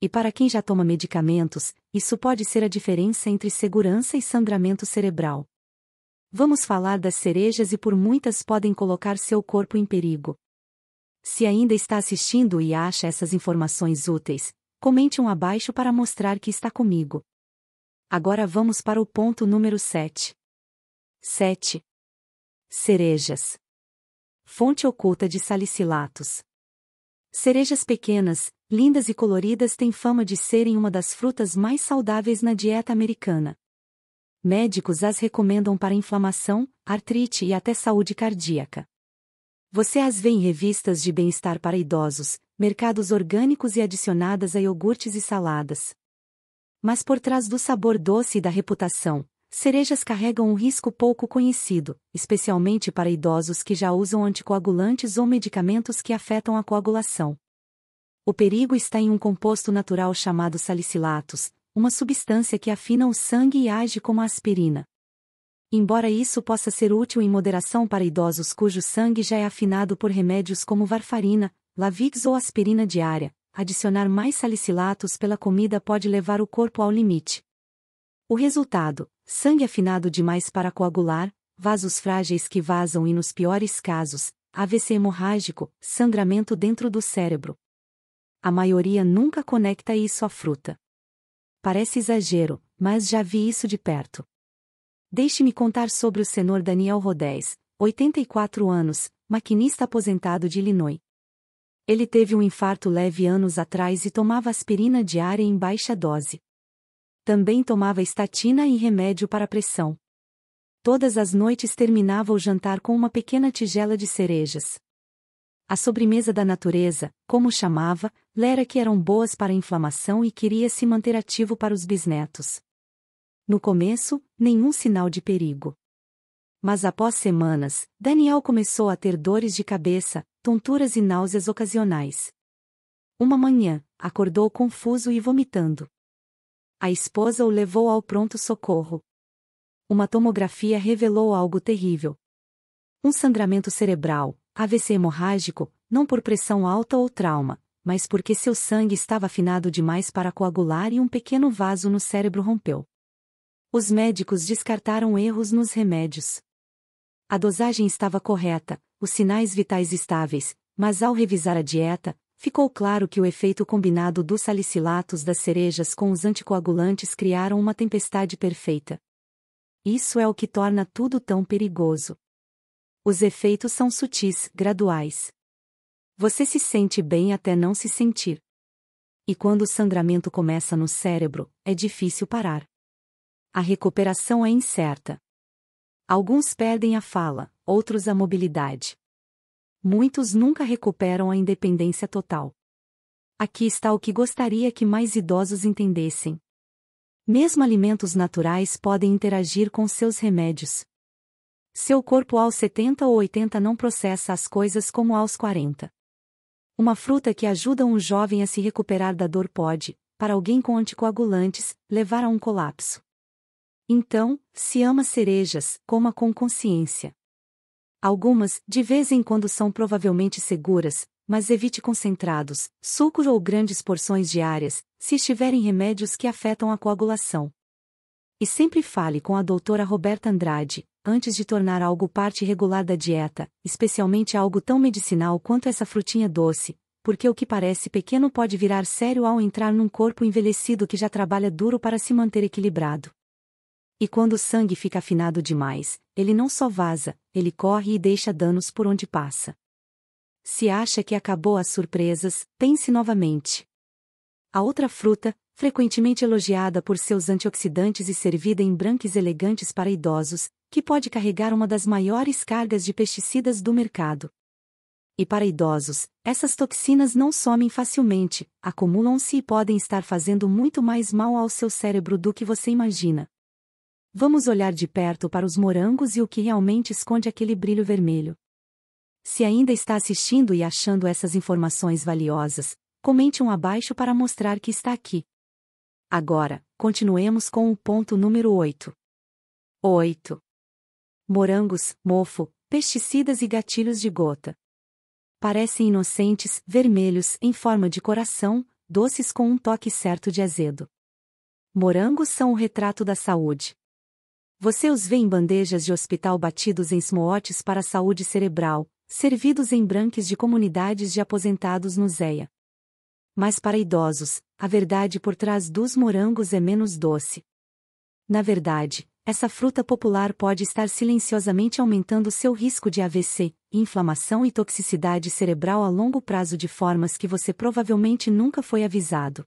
E para quem já toma medicamentos, isso pode ser a diferença entre segurança e sangramento cerebral. Vamos falar das cerejas e por muitas podem colocar seu corpo em perigo. Se ainda está assistindo e acha essas informações úteis, comente um abaixo para mostrar que está comigo. Agora vamos para o ponto número 7. 7. Cerejas. Fonte oculta de salicilatos. Cerejas pequenas, lindas e coloridas têm fama de serem uma das frutas mais saudáveis na dieta americana. Médicos as recomendam para inflamação, artrite e até saúde cardíaca. Você as vê em revistas de bem-estar para idosos, mercados orgânicos e adicionadas a iogurtes e saladas. Mas por trás do sabor doce e da reputação, cerejas carregam um risco pouco conhecido, especialmente para idosos que já usam anticoagulantes ou medicamentos que afetam a coagulação. O perigo está em um composto natural chamado salicilatos, uma substância que afina o sangue e age como a aspirina. Embora isso possa ser útil em moderação para idosos cujo sangue já é afinado por remédios como varfarina, Lavix ou aspirina diária, adicionar mais salicilatos pela comida pode levar o corpo ao limite. O resultado: sangue afinado demais para coagular, vasos frágeis que vazam e, nos piores casos, AVC hemorrágico, sangramento dentro do cérebro. A maioria nunca conecta isso à fruta. Parece exagero, mas já vi isso de perto. Deixe-me contar sobre o senhor Daniel Rodés, 84 anos, maquinista aposentado de Illinois. Ele teve um infarto leve anos atrás e tomava aspirina diária em baixa dose. Também tomava estatina e remédio para pressão. Todas as noites terminava o jantar com uma pequena tigela de cerejas. A sobremesa da natureza, como chamava, lera que eram boas para a inflamação e queria se manter ativo para os bisnetos. No começo, nenhum sinal de perigo. Mas após semanas, Daniel começou a ter dores de cabeça, tonturas e náuseas ocasionais. Uma manhã, acordou confuso e vomitando. A esposa o levou ao pronto-socorro. Uma tomografia revelou algo terrível. Um sangramento cerebral, AVC hemorrágico, não por pressão alta ou trauma, mas porque seu sangue estava afinado demais para coagular e um pequeno vaso no cérebro rompeu. Os médicos descartaram erros nos remédios. A dosagem estava correta, os sinais vitais estáveis, mas ao revisar a dieta, ficou claro que o efeito combinado dos salicilatos das cerejas com os anticoagulantes criaram uma tempestade perfeita. Isso é o que torna tudo tão perigoso. Os efeitos são sutis, graduais. Você se sente bem até não se sentir. E quando o sangramento começa no cérebro, é difícil parar. A recuperação é incerta. Alguns perdem a fala, outros a mobilidade. Muitos nunca recuperam a independência total. Aqui está o que gostaria que mais idosos entendessem. Mesmo alimentos naturais podem interagir com seus remédios. Seu corpo aos 70 ou 80 não processa as coisas como aos 40. Uma fruta que ajuda um jovem a se recuperar da dor pode, para alguém com anticoagulantes, levar a um colapso. Então, se ama cerejas, coma com consciência. Algumas, de vez em quando, são provavelmente seguras, mas evite concentrados, sucos ou grandes porções diárias, se estiverem remédios que afetam a coagulação. E sempre fale com a doutora Roberta Andrade, antes de tornar algo parte regular da dieta, especialmente algo tão medicinal quanto essa frutinha doce, porque o que parece pequeno pode virar sério ao entrar num corpo envelhecido que já trabalha duro para se manter equilibrado. E quando o sangue fica afinado demais, ele não só vaza, ele corre e deixa danos por onde passa. Se acha que acabou as surpresas, pense novamente. A outra fruta, frequentemente elogiada por seus antioxidantes e servida em branques elegantes para idosos, que pode carregar uma das maiores cargas de pesticidas do mercado. E para idosos, essas toxinas não somem facilmente, acumulam-se e podem estar fazendo muito mais mal ao seu cérebro do que você imagina. Vamos olhar de perto para os morangos e o que realmente esconde aquele brilho vermelho. Se ainda está assistindo e achando essas informações valiosas, comente um abaixo para mostrar que está aqui. Agora, continuemos com o ponto número 8. 8. Morangos, mofo, pesticidas e gatilhos de gota. parecem inocentes, vermelhos, em forma de coração, doces com um toque certo de azedo. Morangos são o retrato da saúde. Você os vê em bandejas de hospital batidos em smoothies para a saúde cerebral, servidos em branques de comunidades de aposentados no ZEA. Mas para idosos, a verdade por trás dos morangos é menos doce. Na verdade, essa fruta popular pode estar silenciosamente aumentando seu risco de AVC, inflamação e toxicidade cerebral a longo prazo de formas que você provavelmente nunca foi avisado.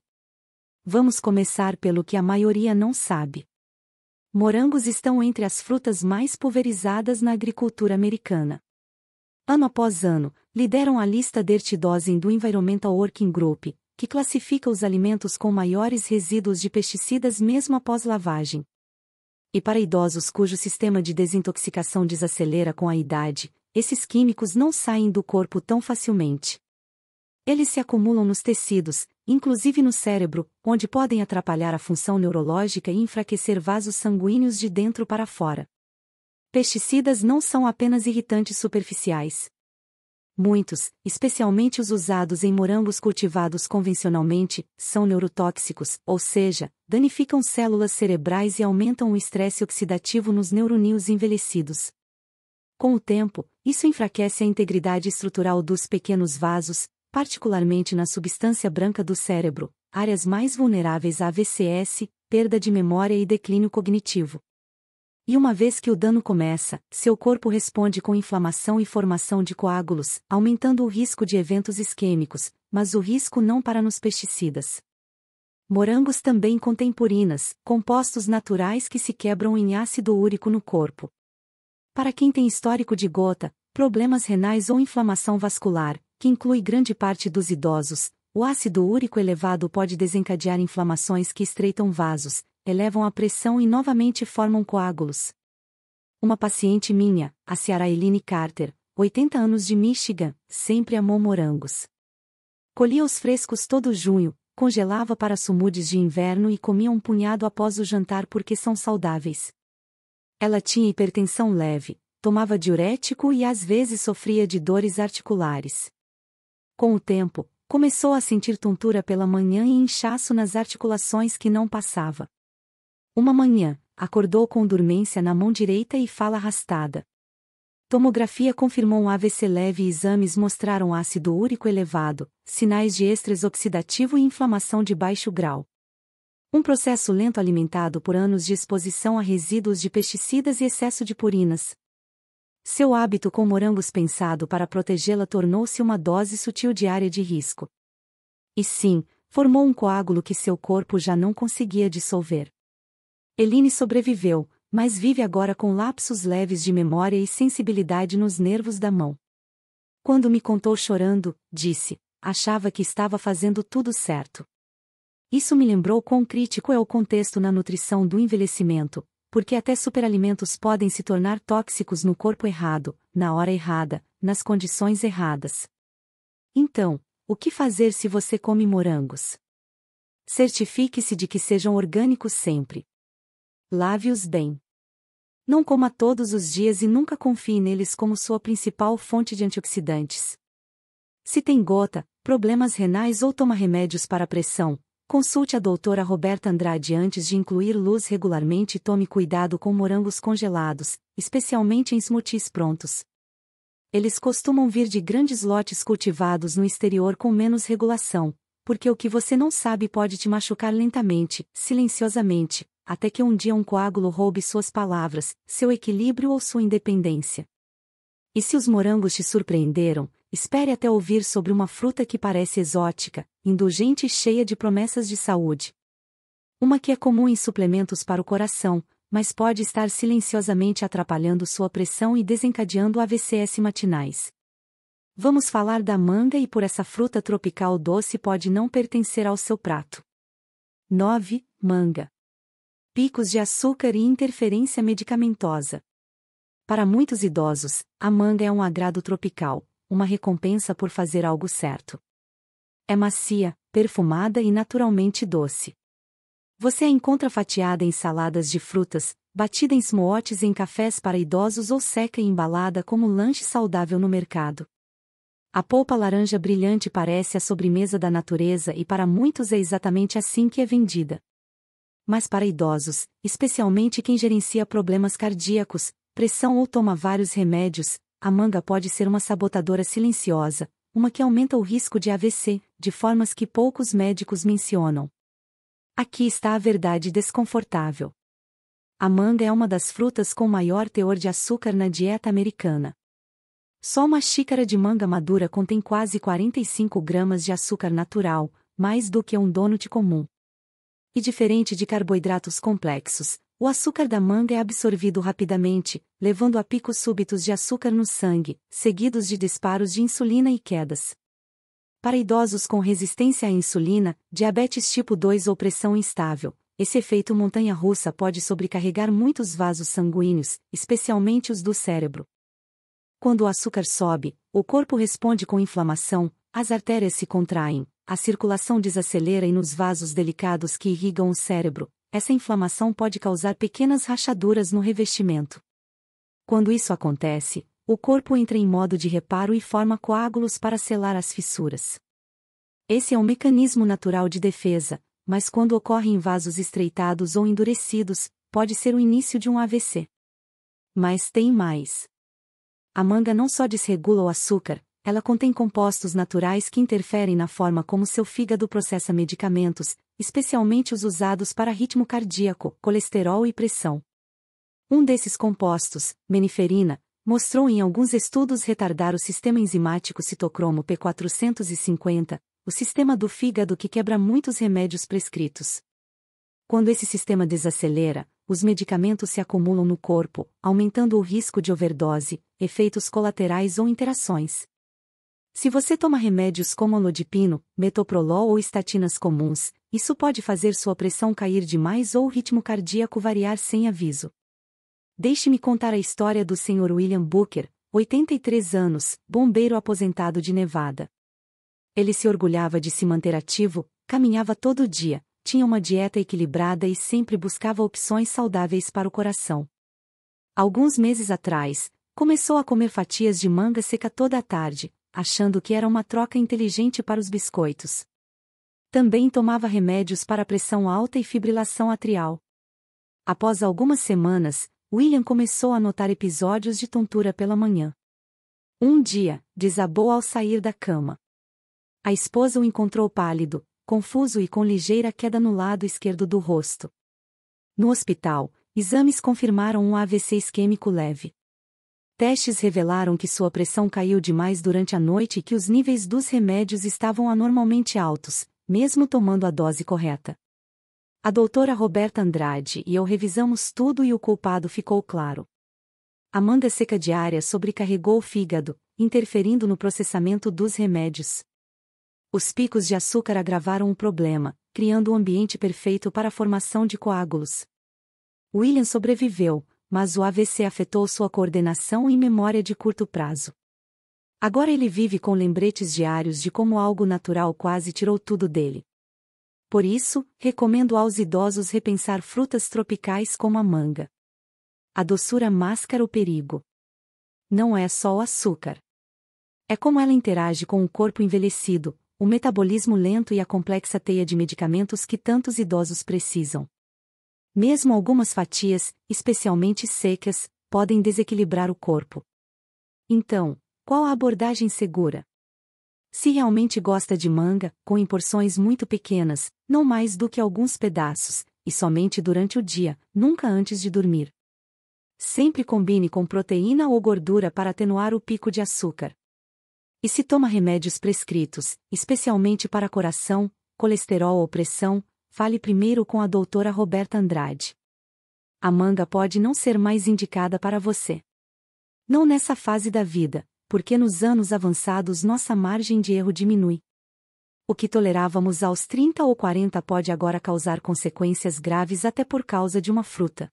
Vamos começar pelo que a maioria não sabe. Morangos estão entre as frutas mais pulverizadas na agricultura americana. Ano após ano, lideram a lista Dirty Dozen do Environmental Working Group, que classifica os alimentos com maiores resíduos de pesticidas mesmo após lavagem. E para idosos cujo sistema de desintoxicação desacelera com a idade, esses químicos não saem do corpo tão facilmente. Eles se acumulam nos tecidos, inclusive no cérebro, onde podem atrapalhar a função neurológica e enfraquecer vasos sanguíneos de dentro para fora. Pesticidas não são apenas irritantes superficiais. Muitos, especialmente os usados em morangos cultivados convencionalmente, são neurotóxicos, ou seja, danificam células cerebrais e aumentam o estresse oxidativo nos neurônios envelhecidos. Com o tempo, isso enfraquece a integridade estrutural dos pequenos vasos, particularmente na substância branca do cérebro, áreas mais vulneráveis a AVCS, perda de memória e declínio cognitivo. E uma vez que o dano começa, seu corpo responde com inflamação e formação de coágulos, aumentando o risco de eventos isquêmicos, mas o risco não para nos pesticidas. Morangos também contêm purinas, compostos naturais que se quebram em ácido úrico no corpo. Para quem tem histórico de gota, problemas renais ou inflamação vascular, que inclui grande parte dos idosos, o ácido úrico elevado pode desencadear inflamações que estreitam vasos, elevam a pressão e novamente formam coágulos. Uma paciente minha, a Ciara Eileen Carter, 80 anos de Michigan, sempre amou morangos. Colhia os frescos todo junho, congelava para smoothies de inverno e comia um punhado após o jantar porque são saudáveis. Ela tinha hipertensão leve, tomava diurético e às vezes sofria de dores articulares. Com o tempo, começou a sentir tontura pela manhã e inchaço nas articulações que não passava. Uma manhã, acordou com dormência na mão direita e fala arrastada. Tomografia confirmou um AVC leve e exames mostraram ácido úrico elevado, sinais de estresse oxidativo e inflamação de baixo grau. Um processo lento alimentado por anos de exposição a resíduos de pesticidas e excesso de purinas. Seu hábito com morangos pensado para protegê-la tornou-se uma dose sutil diária de risco. E sim, formou um coágulo que seu corpo já não conseguia dissolver. Eileen sobreviveu, mas vive agora com lapsos leves de memória e sensibilidade nos nervos da mão. Quando me contou chorando, disse, achava que estava fazendo tudo certo. Isso me lembrou quão crítico é o contexto na nutrição do envelhecimento, porque até superalimentos podem se tornar tóxicos no corpo errado, na hora errada, nas condições erradas. Então, o que fazer se você come morangos? Certifique-se de que sejam orgânicos sempre. Lave-os bem. Não coma todos os dias e nunca confie neles como sua principal fonte de antioxidantes. Se tem gota, problemas renais ou toma remédios para pressão, consulte a doutora Roberta Andrade antes de incluir luz regularmente e tome cuidado com morangos congelados, especialmente em smoothies prontos. Eles costumam vir de grandes lotes cultivados no exterior com menos regulação, porque o que você não sabe pode te machucar lentamente, silenciosamente, até que um dia um coágulo roube suas palavras, seu equilíbrio ou sua independência. E se os morangos te surpreenderam, espere até ouvir sobre uma fruta que parece exótica, indulgente e cheia de promessas de saúde. Uma que é comum em suplementos para o coração, mas pode estar silenciosamente atrapalhando sua pressão e desencadeando AVCs matinais. Vamos falar da manga e por essa fruta tropical doce pode não pertencer ao seu prato. 9. Manga. Picos de açúcar e interferência medicamentosa. Para muitos idosos, a manga é um agrado tropical, uma recompensa por fazer algo certo. É macia, perfumada e naturalmente doce. Você a encontra fatiada em saladas de frutas, batida em smoothies em cafés para idosos ou seca e embalada como lanche saudável no mercado. A polpa laranja brilhante parece a sobremesa da natureza e para muitos é exatamente assim que é vendida. Mas para idosos, especialmente quem gerencia problemas cardíacos, pressão ou toma vários remédios, a manga pode ser uma sabotadora silenciosa, uma que aumenta o risco de AVC, de formas que poucos médicos mencionam. Aqui está a verdade desconfortável. A manga é uma das frutas com maior teor de açúcar na dieta americana. Só uma xícara de manga madura contém quase 45 gramas de açúcar natural, mais do que um donut comum. E diferente de carboidratos complexos, o açúcar da manga é absorvido rapidamente, levando a picos súbitos de açúcar no sangue, seguidos de disparos de insulina e quedas. Para idosos com resistência à insulina, diabetes tipo 2 ou pressão instável, esse efeito montanha-russa pode sobrecarregar muitos vasos sanguíneos, especialmente os do cérebro. Quando o açúcar sobe, o corpo responde com inflamação, as artérias se contraem, a circulação desacelera e nos vasos delicados que irrigam o cérebro, essa inflamação pode causar pequenas rachaduras no revestimento. Quando isso acontece, o corpo entra em modo de reparo e forma coágulos para selar as fissuras. Esse é um mecanismo natural de defesa, mas quando ocorre em vasos estreitados ou endurecidos, pode ser o início de um AVC. Mas tem mais. A manga não só desregula o açúcar, ela contém compostos naturais que interferem na forma como seu fígado processa medicamentos, especialmente os usados para ritmo cardíaco, colesterol e pressão. Um desses compostos, meniferina, mostrou em alguns estudos retardar o sistema enzimático citocromo P450, o sistema do fígado que quebra muitos remédios prescritos. Quando esse sistema desacelera, os medicamentos se acumulam no corpo, aumentando o risco de overdose, efeitos colaterais ou interações. Se você toma remédios como olodipino, metoprolol ou estatinas comuns, isso pode fazer sua pressão cair demais ou o ritmo cardíaco variar sem aviso. Deixe-me contar a história do Sr. William Booker, 83 anos, bombeiro aposentado de Nevada. Ele se orgulhava de se manter ativo, caminhava todo dia, tinha uma dieta equilibrada e sempre buscava opções saudáveis para o coração. Alguns meses atrás, começou a comer fatias de manga seca toda a tarde, achando que era uma troca inteligente para os biscoitos. Também tomava remédios para pressão alta e fibrilação atrial. Após algumas semanas, William começou a notar episódios de tontura pela manhã. Um dia, desabou ao sair da cama. A esposa o encontrou pálido, confuso e com ligeira queda no lado esquerdo do rosto. No hospital, exames confirmaram um AVC isquêmico leve. Testes revelaram que sua pressão caiu demais durante a noite e que os níveis dos remédios estavam anormalmente altos, mesmo tomando a dose correta. A doutora Roberta Andrade e eu revisamos tudo e o culpado ficou claro. A manga seca diária sobrecarregou o fígado, interferindo no processamento dos remédios. Os picos de açúcar agravaram o problema, criando um ambiente perfeito para a formação de coágulos. William sobreviveu, mas o AVC afetou sua coordenação e memória de curto prazo. Agora ele vive com lembretes diários de como algo natural quase tirou tudo dele. Por isso, recomendo aos idosos repensar frutas tropicais como a manga. A doçura mascara o perigo. Não é só o açúcar. É como ela interage com o corpo envelhecido, o metabolismo lento e a complexa teia de medicamentos que tantos idosos precisam. Mesmo algumas fatias, especialmente secas, podem desequilibrar o corpo. Então, qual a abordagem segura? Se realmente gosta de manga, com em porções muito pequenas, não mais do que alguns pedaços, e somente durante o dia, nunca antes de dormir. Sempre combine com proteína ou gordura para atenuar o pico de açúcar. E se toma remédios prescritos, especialmente para coração, colesterol ou pressão, fale primeiro com a doutora Roberta Andrade. A manga pode não ser mais indicada para você. Não nessa fase da vida, porque nos anos avançados nossa margem de erro diminui. O que tolerávamos aos 30 ou 40 pode agora causar consequências graves até por causa de uma fruta.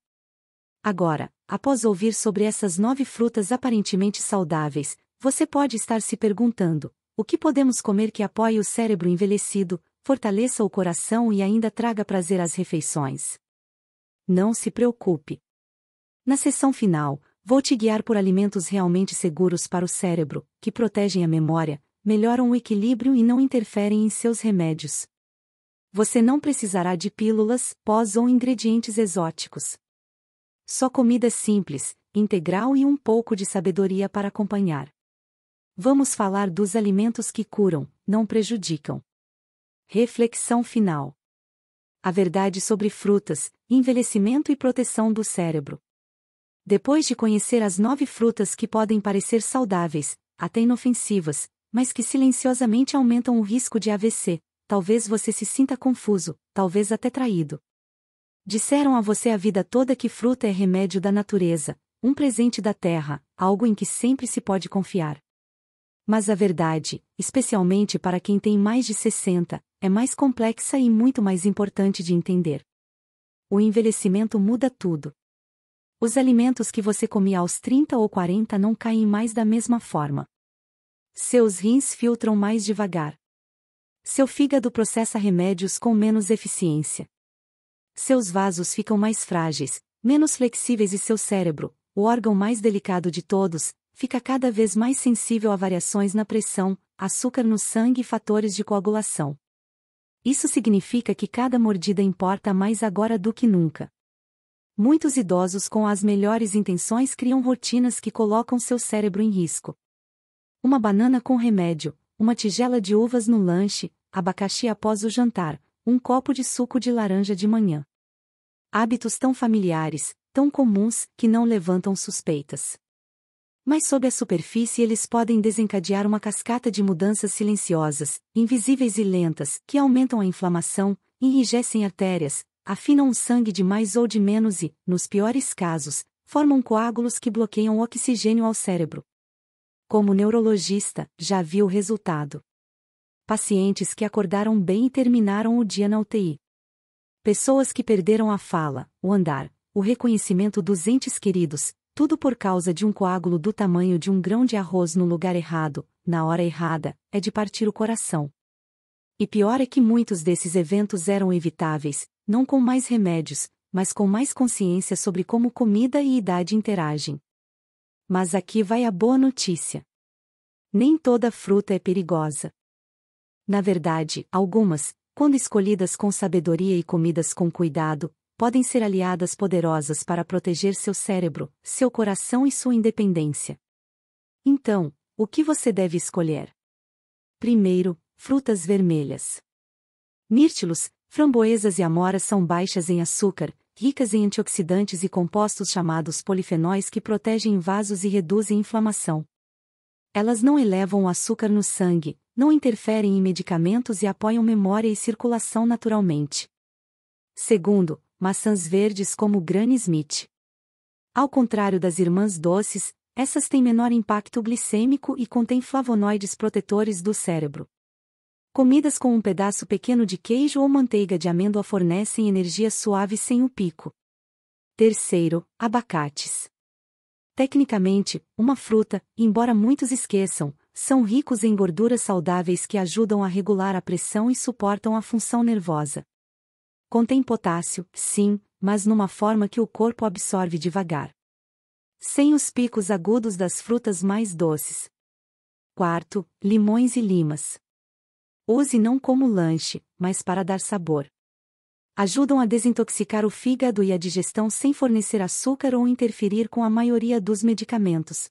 Agora, após ouvir sobre essas 9 frutas aparentemente saudáveis, você pode estar se perguntando: o que podemos comer que apoie o cérebro envelhecido, fortaleça o coração e ainda traga prazer às refeições? Não se preocupe. Na seção final, vou te guiar por alimentos realmente seguros para o cérebro, que protegem a memória, melhoram o equilíbrio e não interferem em seus remédios. Você não precisará de pílulas, pós ou ingredientes exóticos. Só comida simples, integral e um pouco de sabedoria para acompanhar. Vamos falar dos alimentos que curam, não prejudicam. Reflexão final. A verdade sobre frutas, envelhecimento e proteção do cérebro. Depois de conhecer as 9 frutas que podem parecer saudáveis, até inofensivas, mas que silenciosamente aumentam o risco de AVC, talvez você se sinta confuso, talvez até traído. Disseram a você a vida toda que fruta é remédio da natureza, um presente da terra, algo em que sempre se pode confiar. Mas a verdade, especialmente para quem tem mais de 60, é mais complexa e muito mais importante de entender. O envelhecimento muda tudo. Os alimentos que você comia aos 30 ou 40 não caem mais da mesma forma. Seus rins filtram mais devagar. Seu fígado processa remédios com menos eficiência. Seus vasos ficam mais frágeis, menos flexíveis e seu cérebro, o órgão mais delicado de todos, fica cada vez mais sensível a variações na pressão, açúcar no sangue e fatores de coagulação. Isso significa que cada mordida importa mais agora do que nunca. Muitos idosos com as melhores intenções criam rotinas que colocam seu cérebro em risco. Uma banana com remédio, uma tigela de uvas no lanche, abacaxi após o jantar, um copo de suco de laranja de manhã. Hábitos tão familiares, tão comuns, que não levantam suspeitas. Mas sob a superfície eles podem desencadear uma cascata de mudanças silenciosas, invisíveis e lentas, que aumentam a inflamação, enrijecem artérias, afinam o sangue de mais ou de menos e, nos piores casos, formam coágulos que bloqueiam o oxigênio ao cérebro. Como neurologista, já vi o resultado. Pacientes que acordaram bem e terminaram o dia na UTI. Pessoas que perderam a fala, o andar, o reconhecimento dos entes queridos, tudo por causa de um coágulo do tamanho de um grão de arroz no lugar errado, na hora errada, é de partir o coração. E pior é que muitos desses eventos eram evitáveis, não com mais remédios, mas com mais consciência sobre como comida e idade interagem. Mas aqui vai a boa notícia. Nem toda fruta é perigosa. Na verdade, algumas, quando escolhidas com sabedoria e comidas com cuidado, podem ser aliadas poderosas para proteger seu cérebro, seu coração e sua independência. Então, o que você deve escolher? Primeiro, frutas vermelhas. Mirtilos, framboesas e amoras são baixas em açúcar, ricas em antioxidantes e compostos chamados polifenóis que protegem vasos e reduzem inflamação. Elas não elevam o açúcar no sangue, não interferem em medicamentos e apoiam memória e circulação naturalmente. Segundo, maçãs verdes como Granny Smith. Ao contrário das irmãs doces, essas têm menor impacto glicêmico e contêm flavonoides protetores do cérebro. Comidas com um pedaço pequeno de queijo ou manteiga de amêndoa fornecem energia suave sem o pico. Terceiro, abacates. Tecnicamente, uma fruta, embora muitos esqueçam, são ricos em gorduras saudáveis que ajudam a regular a pressão e suportam a função nervosa. Contém potássio, sim, mas numa forma que o corpo absorve devagar. Sem os picos agudos das frutas mais doces. Quarto, limões e limas. Use não como lanche, mas para dar sabor. Ajudam a desintoxicar o fígado e a digestão sem fornecer açúcar ou interferir com a maioria dos medicamentos.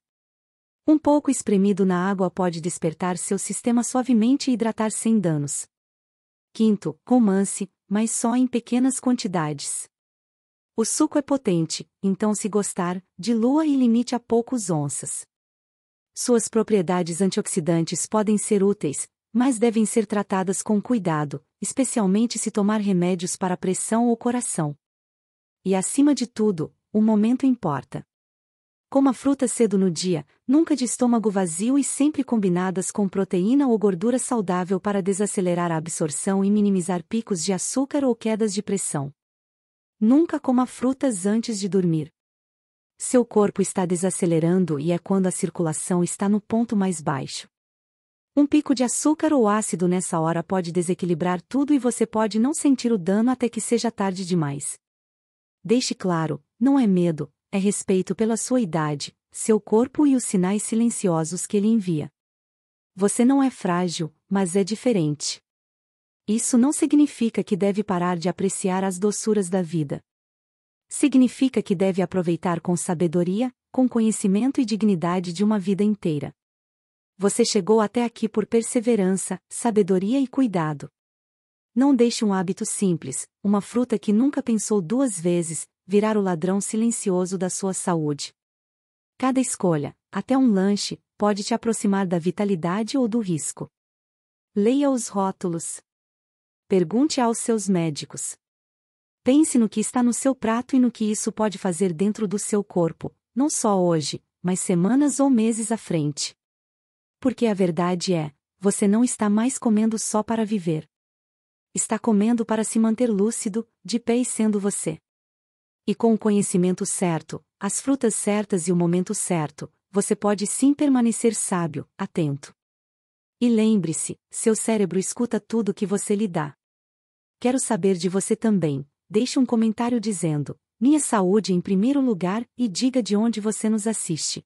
Um pouco espremido na água pode despertar seu sistema suavemente e hidratar sem danos. Quinto, romance, mas só em pequenas quantidades. O suco é potente, então se gostar, dilua e limite a poucos onças. Suas propriedades antioxidantes podem ser úteis, mas devem ser tratadas com cuidado, especialmente se tomar remédios para pressão ou coração. E acima de tudo, o momento importa. Coma fruta cedo no dia, nunca de estômago vazio e sempre combinadas com proteína ou gordura saudável para desacelerar a absorção e minimizar picos de açúcar ou quedas de pressão. Nunca coma frutas antes de dormir. Seu corpo está desacelerando e é quando a circulação está no ponto mais baixo. Um pico de açúcar ou ácido nessa hora pode desequilibrar tudo e você pode não sentir o dano até que seja tarde demais. Deixe claro, não é medo, é respeito pela sua idade, seu corpo e os sinais silenciosos que ele envia. Você não é frágil, mas é diferente. Isso não significa que deve parar de apreciar as doçuras da vida. Significa que deve aproveitar com sabedoria, com conhecimento e dignidade de uma vida inteira. Você chegou até aqui por perseverança, sabedoria e cuidado. Não deixe um hábito simples, uma fruta que nunca pensou duas vezes, virar o ladrão silencioso da sua saúde. Cada escolha, até um lanche, pode te aproximar da vitalidade ou do risco. Leia os rótulos. Pergunte aos seus médicos. Pense no que está no seu prato e no que isso pode fazer dentro do seu corpo, não só hoje, mas semanas ou meses à frente. Porque a verdade é, você não está mais comendo só para viver. Está comendo para se manter lúcido, de pé e sendo você. E com o conhecimento certo, as frutas certas e o momento certo, você pode sim permanecer sábio, atento. E lembre-se, seu cérebro escuta tudo que você lhe dá. Quero saber de você também. Deixe um comentário dizendo, minha saúde em primeiro lugar, e diga de onde você nos assiste.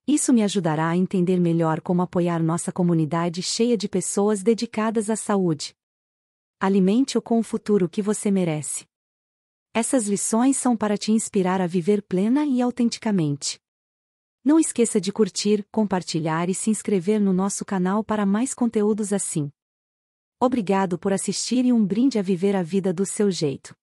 Isso me ajudará a entender melhor como apoiar nossa comunidade cheia de pessoas dedicadas à saúde. Alimente-o com o futuro que você merece. Essas lições são para te inspirar a viver plena e autenticamente. Não esqueça de curtir, compartilhar e se inscrever no nosso canal para mais conteúdos assim. Obrigado por assistir e um brinde a viver a vida do seu jeito.